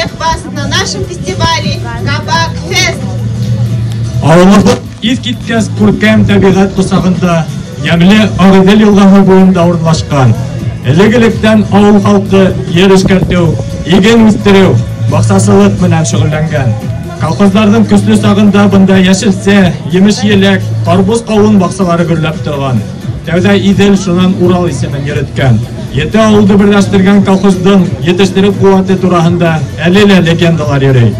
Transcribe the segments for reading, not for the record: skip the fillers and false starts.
всех вас на нашем фестивале Кабак Фест. Ауылыбыз искиткәс күркәм табигать косагында Ямле Агыдел елгасы буенда урнашкан. Элек-электән авыл халкы ер эшкәртү, иген үстерү максатсызлык менән шөгыльләнгән. Колхозларның көчле сагында бында яшелсә, емеш-елек, карбуз кавын баксалары гөрләп торган. Тәүдә Идел шуннан Урал исемен йөрткән. Ете авылды берләштергән колхоздың yetiştirү куәте турында әле легендалар йөри.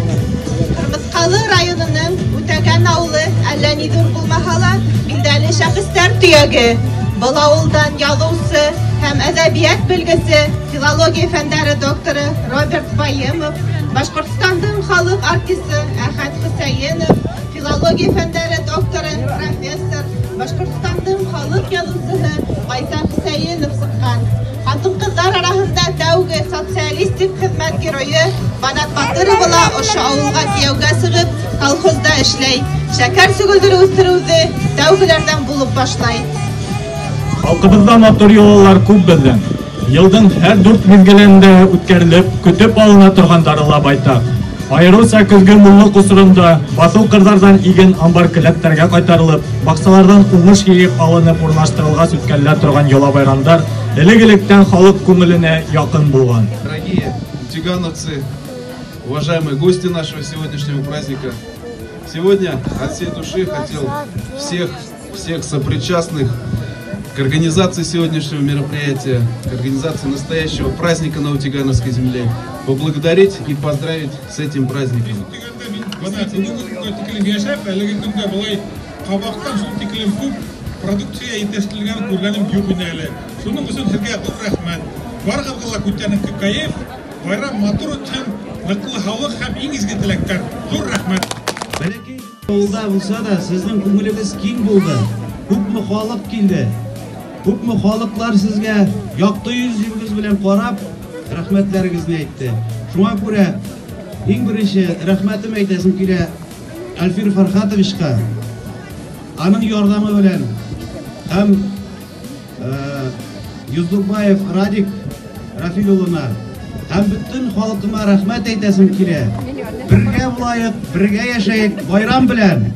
Кырмыскалы районының Үтәгән авылы әллә нидер булмаһа, билдәле шәхестәр төяге. Был авылдан язучы һәм әдәбият белгесе, филология фәннәре докторы Роберт Баемов, Башкортстандың халык артисты Әхәт Хөсәенов, филология фәннәре докторы, профессор, Башкортстандың халык язучысы Гайса Хөсәенов сыккан. Хатын-кызлар арасында тәүге социалистик хезмәт герое Банат Батырова ошо авылга кияүгә сыгып, колхозда эшләй. Шәкәр сүгелдерү үстерүде тәүгеләрдән булып башлай. Халкыбызда матур юллар күп безнең. Елдың һәр 4 мизгелендә үткәрелеп, көтеп алына торгандары ла байтак. Айрылса көзгө муллык усурында басу кырдардан иген амбар келәттәргә кайтарылып, баксалардан уңыш киеп алынып урнаштырылган үткәрелә торган йола байрамдар элек-электән халык күңеленә якын булган. Дорогие тюгановцы, уважаемые гости нашего сегодняшнего праздника, сегодня от всей души хотел всех сопричастных к организации сегодняшнего мероприятия, к организации настоящего праздника на Утигановской земле поблагодарить и поздравить с этим праздником. Күпме халыклар сезгә якты йөзегез белән карап, рәхмәтләрегезне әйтте. Шуңа күрә иң беренче рәхмәтем әйтәсем килә Альфир Фархатовичка. Аның ярдәме белән һәм Юздурбаев Радик Рафил улына һәм бөтен халкыма рәхмәт әйтәсем килә. Бергә булайык, бергә яшәйек байрам белән.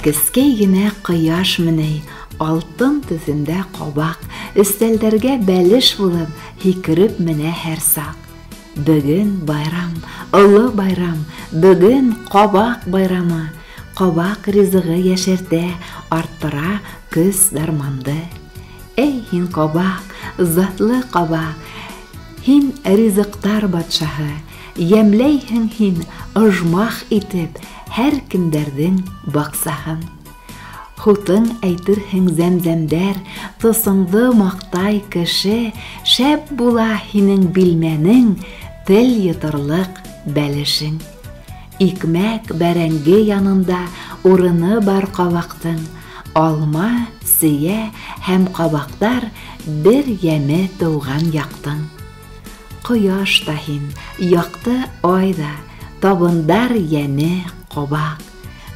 Кескәй генә кояш менә алтын төсендә кабак, өстәлдәргә бәлеш булып, һикереп менә һәр сак. Бүген байрам, олы байрам, бүген кабак байрамы. Кабак ризыгы яшәртә, арттыра көз дарманды. Эй һин кабак, затлы кабак, һин ризыктар батшаһы, ямләйһең һин оҗмах итеп һәр кемдәрнең баксаһын. Хутың әйтерһең зәмзәмдәр, тосыңды мақтай кеше, шәп була һинең билмәнең, тел йотарлык бәлешең. Икмәк бәрәңге янында урыны бар кабактың, алма, сөя һәм кабактар бер яме туган яктың. Кояш та һин, якты айда, табындар яме кабак.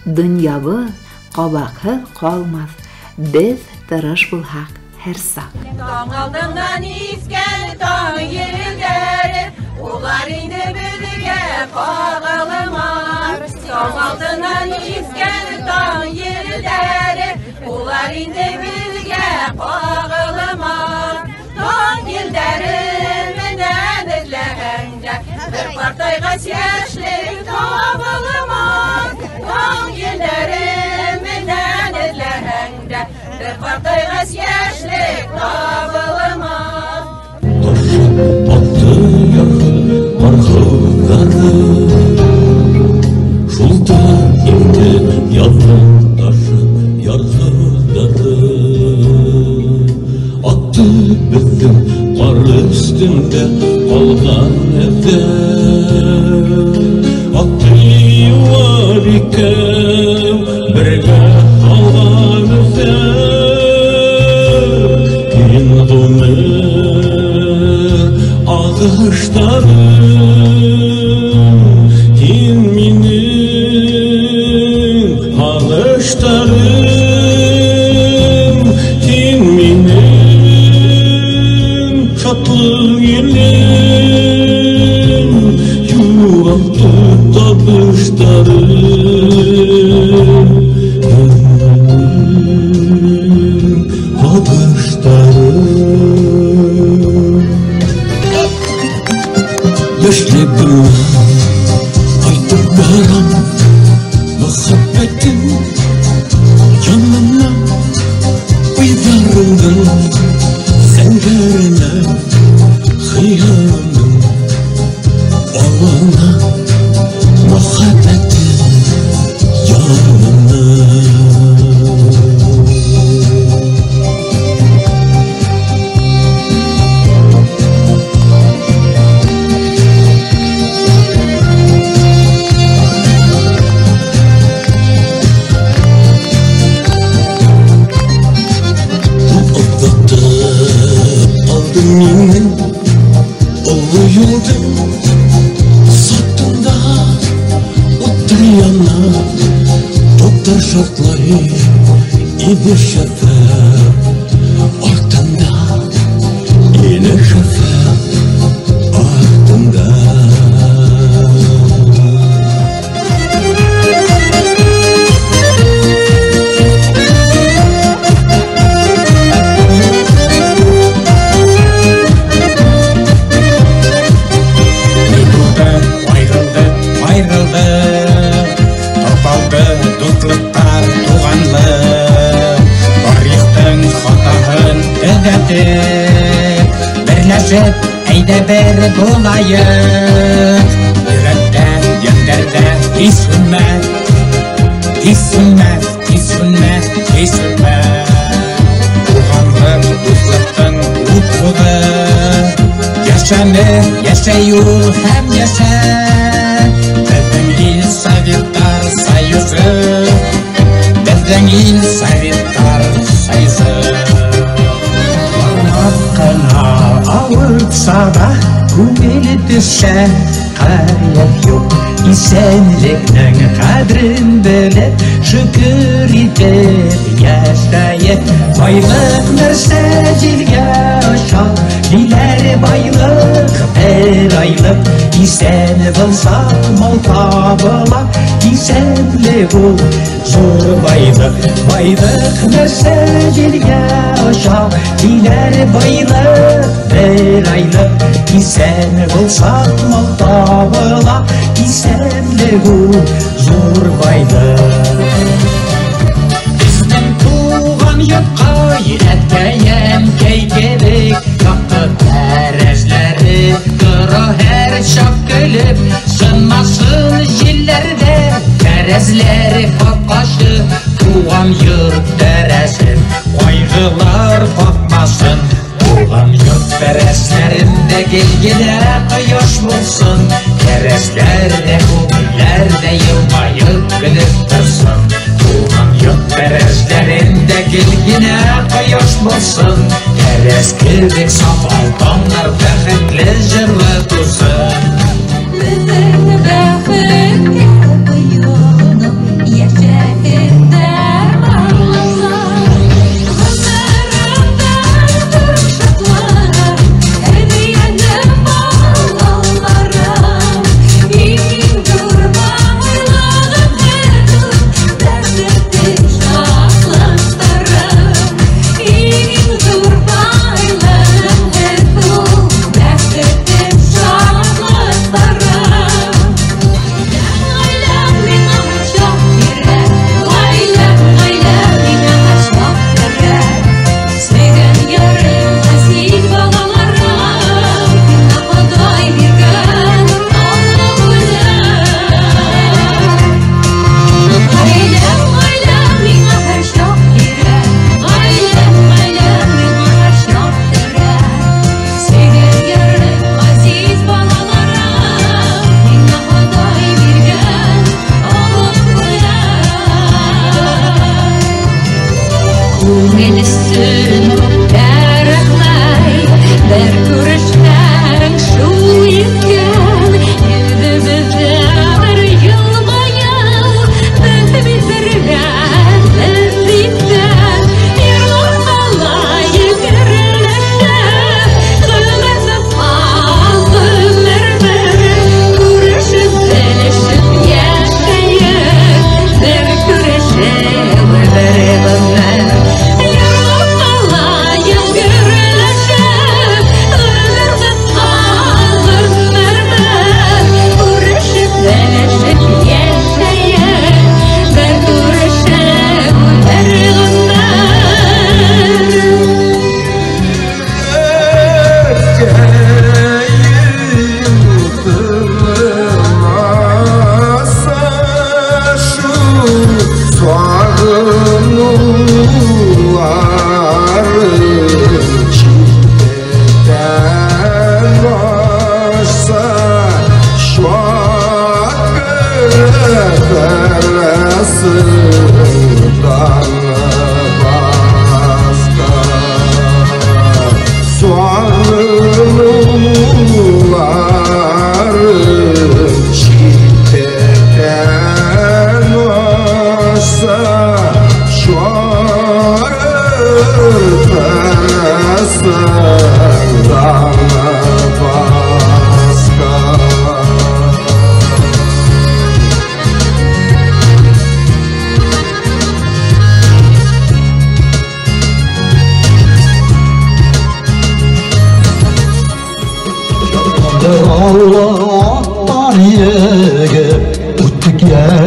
Дөньябыз кабакһыз калмас, без тырыш булһак һәр сак. Таң алдыннан искән таң йөрәкләре, улар инде бергә кагылмар. Таң алдыннан искән таң йөрәкләре, улар инде бергә кагылмар. Таң йелдәре менән эзләгәндә, бер партайга яшьлек табылмас. Таң йелдәре bir partayga яшьлек табылмас. Ташып атты яргы каргылдары, шулда инде язның ташып яргылдары. Атты безнең кар өстендә калган эзләр. Атты юар икәү бергә калган эзләр. Ağışlarım, yin minim, ağışlarım, yin minim, şatlı yelim, bakışların Yaşlıdım aytıp baram muhabbetim yanına uydarıldım senlerine hıyanım olana muhabbetim yanına Yemin oluyordum sattığında oturuyana doktor şartları idi şoför ortanda yine şoför ortanda Дутлыктар туганлык тарихтың хатаһын төзәтеп берләшеп әйдә бер булайык йөрәктән йәндәрдә һис сүнмәс һис сүнмәс һис сүнмәс һис сүнмәс туганлык дуслыктың утыгы яшәмек яшәй ул һәм яшәр безнең ил Советтар Союзы безнең ил Советтар Союзы Бармаккана авыртса да күңеле төшә каят юк исәнлекнең кадрен белеп шөкер итеп яшәеп байлык нәрсә җилгә аша диләр байлык бер айлык исән булса мал табыла исәнлек ул зур байлык нәрсә җилгә аша диләр байлык бер айлык исән булса мал табыла исәнлек ул зур байлык безнең туган йортка йөрәткәем кәйгелек якты тәрәзләре тора һәр чак көлеп сынмасын җилләрдә тәрәзләре капкашы туган йорт тәрәзен кайгылар капмасын туган йорт тәрәзләрендә гелгелә кояш булсын тәрәзләрдә күңелләрдә елмаеп көлеп торсын туган йорт тәрәзләрендә гелгелә кояш булсын тәрәз кебек саф алтыннар бәхетле җырлы тусын Безнең бәхеткә буйынып яшәгәндә марлар гомерендә бер шатлана әбиянем балаларым иң зур байлыгым бәхетем шатлыктарым иң зур байлыгым бәхетем шатлыктарым Күңелсен күптәрәкләй бер күрешкән шул иткән йөзебездә бер елмаю без битергән без биткән ярлар бала йөгерләшә гомер сафа гомер бер күрешеп белешеп яшәй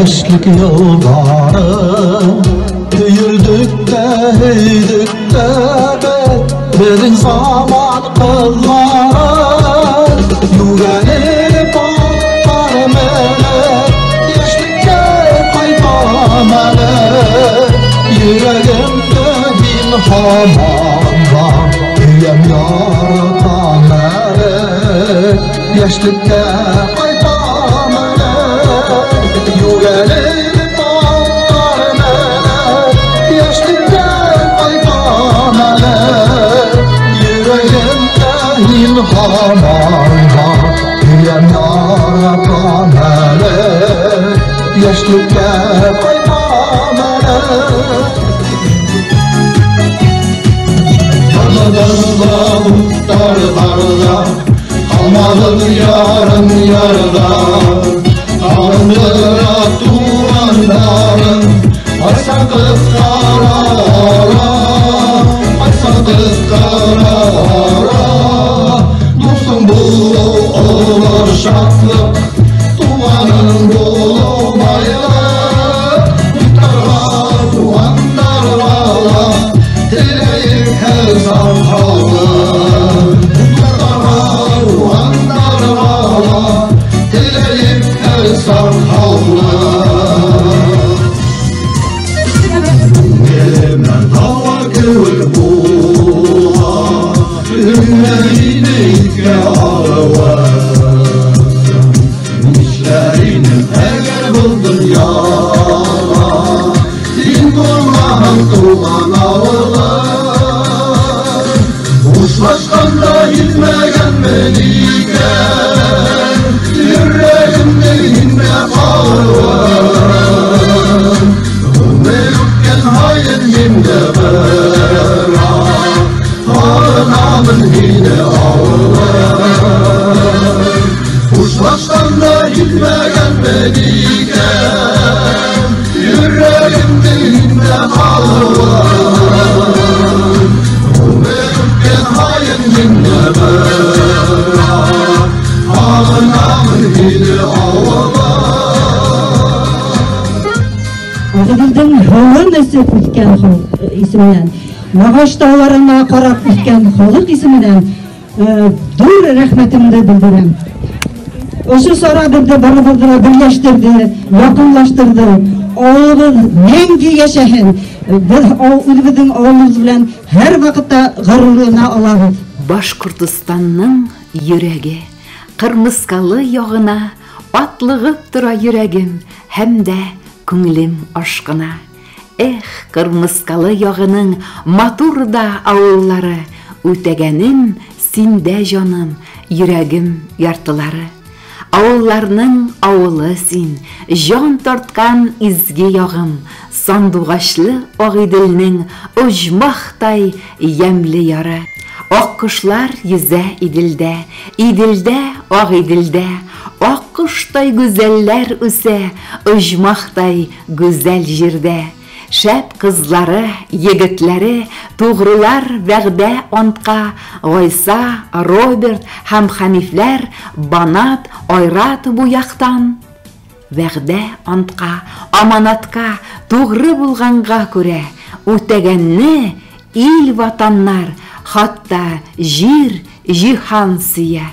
Yaşlık yolları Tüyüldük de hüydük de Verin zaman kılları Yürenip atlar melek Yaşlıkta kaytan melek Yüreğimde ilham var Üyem yaratan melek Yaşlıkta kaytan melek Yüreğim bağlar melek Yaşlıkta kaytan melek Yüreğimde ilham var Üyem yaratan melek Yaşlıkta kaytan melek Darda darda kalmadın yarın yarda Ağındıra duvarların Aysa kız karara Aysa kız karara Dostum bu olur şatlık Duvarın bulmayla Muhtarla duvarlarla Dileğim her zaman kaldı Muhtarla duvarlarla Dileğim San havla Yemen tavakül buğa Ümmeyneyke ağva İşlerini eğer buldun ya Din Allah'ın tuğan ağla Uçlaşkanda gitmegen melike Yüreğimde inme ağır Ömrükken hayır yimde bera Ağırnamın yine ağır Uçlaştan da gitmegen bediken Yüreğimde inme ağır Ömrükken hayır yimde bera Ağırnamın yine Ağıbilдің жолын іздеп өткен исімінен, Мағаш тауларына қарап өткен халық исімінен dur рәхметімді білдірем. Осы сара бірді бір-бірді бірлештірді, якынлаштырды. Ауылыбыз мәңгі яшәһен. Біз үлбіздің ауылымыз белән һәр вакытта горурлана алабыз. Башкортстанның йөрәге, кырмыскалы ягына атлыгып тора йөрәгем һәм дә күңелем ашкына. Эх, кырмыскалы ягының матур да авыллары, үтәгәнем синдә җаным, йөрәгем яртылары. Авылларның авылы син, җан тарткан изге ягым, сандугачлы Агыйделнең оҗмахтай ямле яры. Ак кошлар йөзә Иделдә, Иделдә, Агыйделдә, ак коштай гүзәлләр үсә, оҗмахтай гүзәл җирдә. Шәп кызлары, егетләре, тугрылар вәгъдә антка, Гайса, Роберт һәм Хәнифләр, Банат, Айрат бу яктан. Вәгъдә антка, аманатка, тугры булганга күрә, үтәгәнне ил ватаннар, хатта җир җиһан сөя.